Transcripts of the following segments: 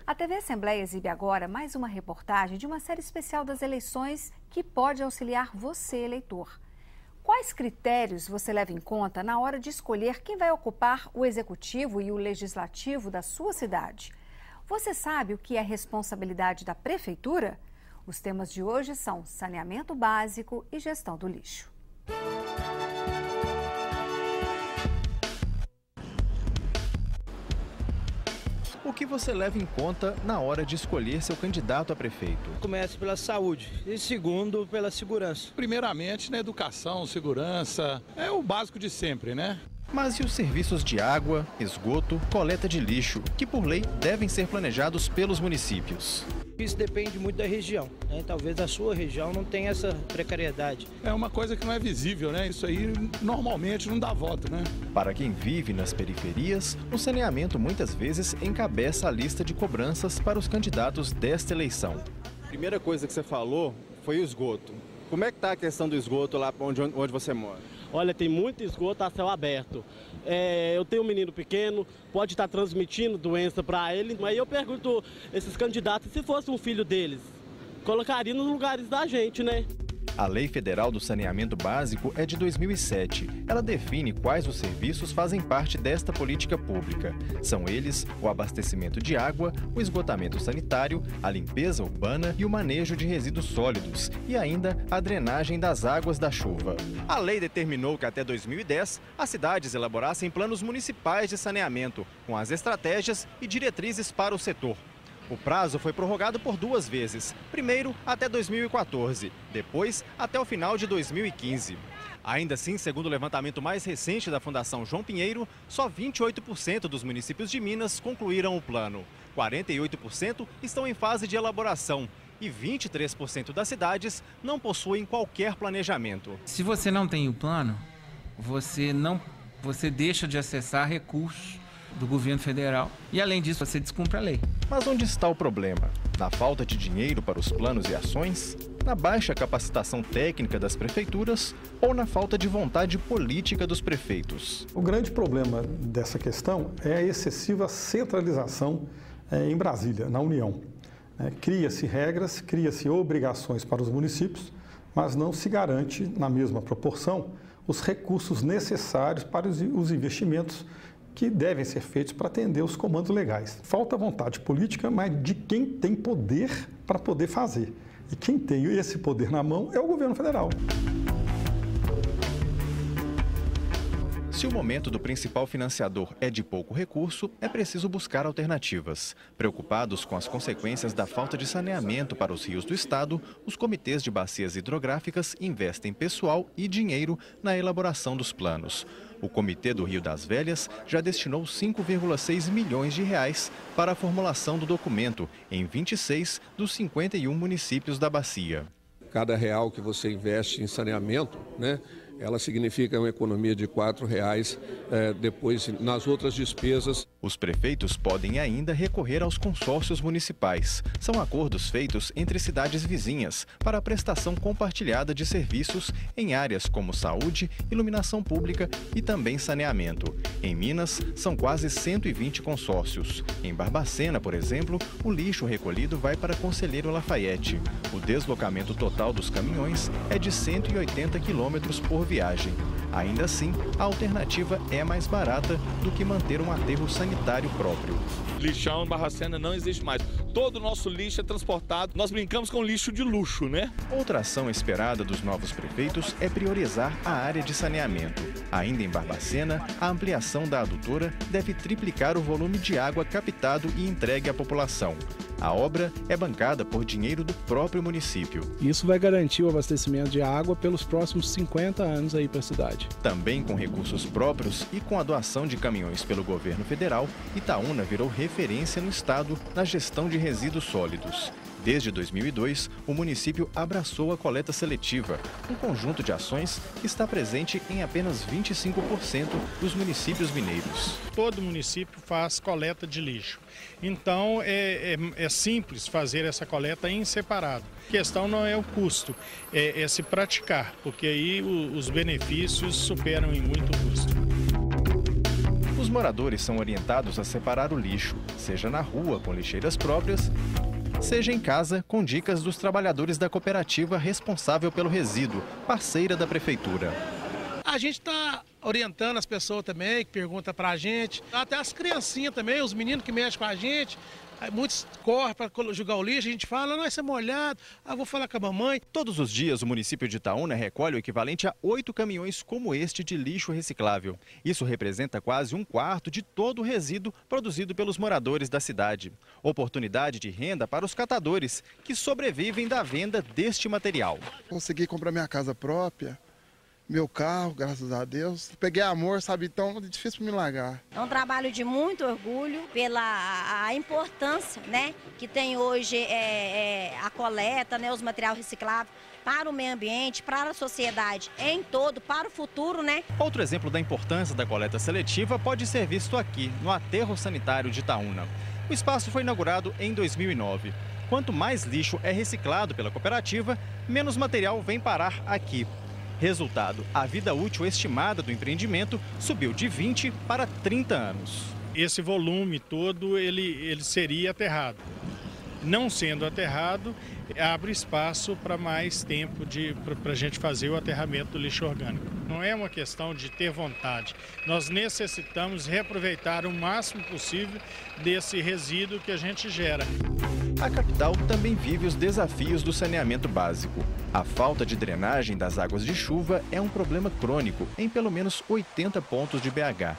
A TV Assembleia exibe agora mais uma reportagem de uma série especial das eleições que pode auxiliar você, eleitor. Quais critérios você leva em conta na hora de escolher quem vai ocupar o executivo e o legislativo da sua cidade? Você sabe o que é responsabilidade da prefeitura? Os temas de hoje são saneamento básico e gestão do lixo. O que você leva em conta na hora de escolher seu candidato a prefeito? Começa pela saúde e segundo pela segurança. Primeiramente na educação, segurança, é o básico de sempre, né? Mas e os serviços de água, esgoto, coleta de lixo, que por lei devem ser planejados pelos municípios? Isso depende muito da região, né? Talvez a sua região não tenha essa precariedade. É uma coisa que não é visível, né? Isso aí normalmente não dá voto, né? Para quem vive nas periferias, o saneamento muitas vezes encabeça a lista de cobranças para os candidatos desta eleição. A primeira coisa que você falou foi o esgoto. Como é que está a questão do esgoto lá onde você mora? Olha, tem muito esgoto a céu aberto. Eu tenho um menino pequeno, pode estar transmitindo doença para ele. Mas eu pergunto esses candidatos, se fosse um filho deles, colocaria nos lugares da gente, né? A Lei Federal do Saneamento Básico é de 2007. Ela define quais os serviços fazem parte desta política pública. São eles o abastecimento de água, o esgotamento sanitário, a limpeza urbana e o manejo de resíduos sólidos, e ainda a drenagem das águas da chuva. A lei determinou que até 2010 as cidades elaborassem planos municipais de saneamento, com as estratégias e diretrizes para o setor. O prazo foi prorrogado por 2 vezes, primeiro até 2014, depois até o final de 2015. Ainda assim, segundo o levantamento mais recente da Fundação João Pinheiro, só 28% dos municípios de Minas concluíram o plano. 48% estão em fase de elaboração e 23% das cidades não possuem qualquer planejamento. Se você não tem o plano, você deixa de acessar recursos do governo federal e, além disso, você descumpre a lei. Mas onde está o problema? Na falta de dinheiro para os planos e ações? Na baixa capacitação técnica das prefeituras? Ou na falta de vontade política dos prefeitos? O grande problema dessa questão é a excessiva centralização em Brasília, na União. Cria-se regras, cria-se obrigações para os municípios, mas não se garante, na mesma proporção, os recursos necessários para os investimentos que devem ser feitos para atender os comandos legais. Falta vontade política, mas de quem tem poder para poder fazer. E quem tem esse poder na mão é o governo federal. Se o momento do principal financiador é de pouco recurso, é preciso buscar alternativas. Preocupados com as consequências da falta de saneamento para os rios do estado, os comitês de bacias hidrográficas investem pessoal e dinheiro na elaboração dos planos. O Comitê do Rio das Velhas já destinou 5,6 milhões de reais para a formulação do documento em 26 dos 51 municípios da bacia. Cada real que você investe em saneamento, né, ela significa uma economia de R$ 4,00 depois nas outras despesas. Os prefeitos podem ainda recorrer aos consórcios municipais. São acordos feitos entre cidades vizinhas para a prestação compartilhada de serviços em áreas como saúde, iluminação pública e também saneamento. Em Minas, são quase 120 consórcios. Em Barbacena, por exemplo, o lixo recolhido vai para Conselheiro Lafayette. O deslocamento total dos caminhões é de 180 quilômetros por viagem. Ainda assim, a alternativa é mais barata do que manter um aterro sanitário próprio. Lixão em Barbacena não existe mais. Todo o nosso lixo é transportado. Nós brincamos com lixo de luxo, né? Outra ação esperada dos novos prefeitos é priorizar a área de saneamento. Ainda em Barbacena, a ampliação da adutora deve triplicar o volume de água captado e entregue à população. A obra é bancada por dinheiro do próprio município. Isso vai garantir o abastecimento de água pelos próximos 50 anos aí para a cidade. Também com recursos próprios e com a doação de caminhões pelo governo federal, Itaúna virou referência no estado na gestão de resíduos sólidos. Desde 2002, o município abraçou a coleta seletiva, um conjunto de ações que está presente em apenas 25% dos municípios mineiros. Todo município faz coleta de lixo, então é simples fazer essa coleta em separado. A questão não é o custo, é se praticar, porque aí os benefícios superam em muito o custo. Os Os moradores são orientados a separar o lixo, seja na rua com lixeiras próprias, seja em casa com dicas dos trabalhadores da cooperativa responsável pelo resíduo, parceira da prefeitura. A gente está orientando as pessoas também, que perguntam para a gente, até as criancinhas também, os meninos que mexem com a gente. Muitos correm para jogar o lixo, a gente fala, nós é molhado, vou falar com a mamãe. Todos os dias o município de Itaúna recolhe o equivalente a 8 caminhões como este de lixo reciclável. Isso representa quase 1/4 de todo o resíduo produzido pelos moradores da cidade. Oportunidade de renda para os catadores, que sobrevivem da venda deste material. Consegui comprar minha casa própria. Meu carro, graças a Deus. Peguei amor, sabe? Então é difícil para me largar. É um trabalho de muito orgulho pela a importância, né, que tem hoje a coleta, né, os materiais recicláveis para o meio ambiente, para a sociedade em todo, para o futuro, né? Outro exemplo da importância da coleta seletiva pode ser visto aqui, no Aterro Sanitário de Itaúna. O espaço foi inaugurado em 2009. Quanto mais lixo é reciclado pela cooperativa, menos material vem parar aqui. Resultado, a vida útil estimada do empreendimento subiu de 20 para 30 anos. Esse volume todo ele seria aterrado. Não sendo aterrado, abre espaço para mais tempo para a gente fazer o aterramento do lixo orgânico. Não é uma questão de ter vontade. Nós necessitamos reaproveitar o máximo possível desse resíduo que a gente gera. A capital também vive os desafios do saneamento básico. A falta de drenagem das águas de chuva é um problema crônico em pelo menos 80 pontos de BH.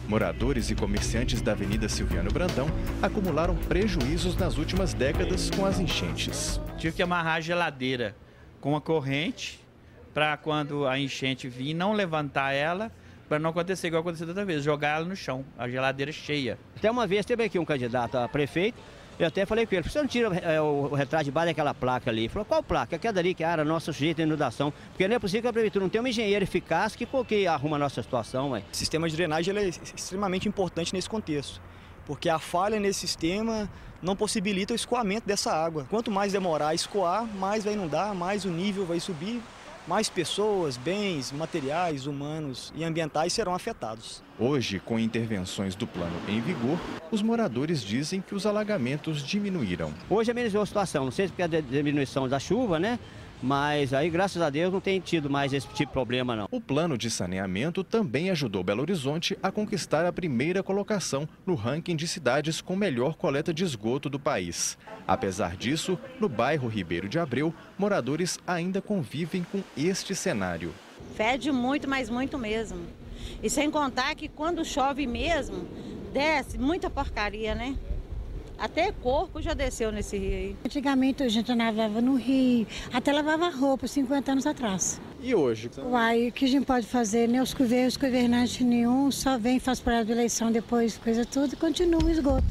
Moradores e comerciantes da Avenida Silviano Brandão acumularam prejuízos nas últimas décadas com as enchentes. Tive que amarrar a geladeira com a corrente para quando a enchente vir não levantar ela, para não acontecer igual aconteceu outra vez, jogar ela no chão, a geladeira cheia. Até uma vez teve aqui um candidato a prefeito, eu até falei com ele, por que você não tira o retrato de baixo daquela placa ali? Ele falou, qual placa? Aquela dali que era nosso sujeito de inundação. Porque não é possível que a prefeitura não tenha um engenheiro eficaz que arruma a nossa situação. Ué. O sistema de drenagem ele é extremamente importante nesse contexto, porque a falha nesse sistema não possibilita o escoamento dessa água. Quanto mais demorar a escoar, mais vai inundar, mais o nível vai subir, mais pessoas, bens, materiais, humanos e ambientais serão afetados. Hoje, com intervenções do plano em vigor, os moradores dizem que os alagamentos diminuíram. Hoje amenizou a situação, não sei se é a diminuição da chuva, né? Mas aí, graças a Deus, não tem tido mais esse tipo de problema, não. O plano de saneamento também ajudou Belo Horizonte a conquistar a primeira colocação no ranking de cidades com melhor coleta de esgoto do país. Apesar disso, no bairro Ribeiro de Abreu, moradores ainda convivem com este cenário. Fede muito, mas muito mesmo. E sem contar que quando chove mesmo, desce muita porcaria, né? Até corpo já desceu nesse rio aí. Antigamente a gente nadava no rio, até lavava roupa 50 anos atrás. E hoje? Uai, o que a gente pode fazer? Nem os governantes nenhum, só vem, faz prazo de eleição, depois coisa tudo e continua o esgoto.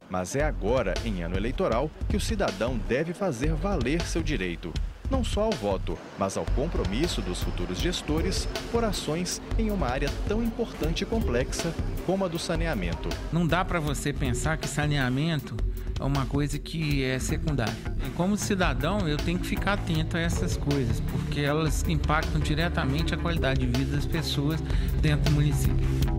Mas é agora, em ano eleitoral, que o cidadão deve fazer valer seu direito. Não só ao voto, mas ao compromisso dos futuros gestores por ações em uma área tão importante e complexa como a do saneamento. Não dá para você pensar que saneamento é uma coisa que é secundária. E como cidadão, eu tenho que ficar atento a essas coisas, porque elas impactam diretamente a qualidade de vida das pessoas dentro do município.